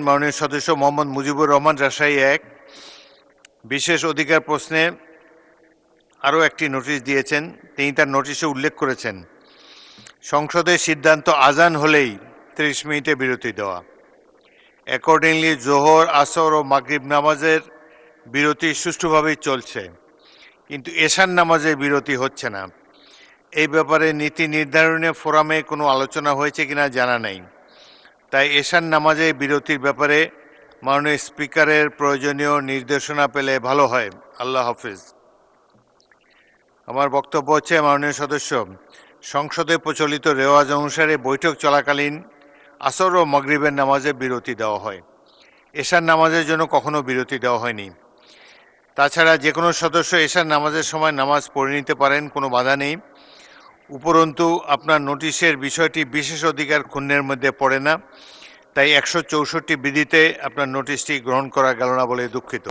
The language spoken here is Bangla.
মাননীয় সদস্য মোহাম্মদ মুজিবুর রহমান, রাজশাহী 1। বিশেষ অধিকার প্রশ্নে আরও একটি নোটিশ দিয়েছেন। তিনি তার নোটিশে উল্লেখ করেছেন, সংসদের সিদ্ধান্ত আজান হলেই 30 মিনিটে বিরতি দেওয়া। অ্যাকর্ডিংলি জোহর, আসর ও মাগরিব নামাজের বিরতি সুষ্ঠুভাবেই চলছে, কিন্তু এশার নামাজের বিরতি হচ্ছে না। এই ব্যাপারে নীতি নির্ধারণী ফোরামে কোনো আলোচনা হয়েছে কিনা জানা নেই। তাই এশার নামাজের বিরতির ব্যাপারে মাননীয় স্পিকারের প্রয়োজনীয় নির্দেশনা পেলে ভালো হয়। আল্লাহ হাফিজ। আমার বক্তব্য হচ্ছে, মাননীয় সদস্য, সংসদে প্রচলিত রেওয়াজ অনুসারে বৈঠক চলাকালীন আসর ও মাগরিবের নামাজে বিরতি দেওয়া হয়। এশার নামাজের জন্য কখনো বিরতি দেওয়া হয়নি। তাছাড়া যে কোনো সদস্য এশার নামাজের সময় নামাজ পড়ে নিতে পারেন, কোনো বাধা নেই। উপরন্তু আপনার নোটিশের বিষয়টি বিশেষ অধিকার ক্ষুণ্ণের মধ্যে পড়ে না, তাই 164 বিধিতে আপনার নোটিশটি গ্রহণ করা গেল না বলে দুঃখিত।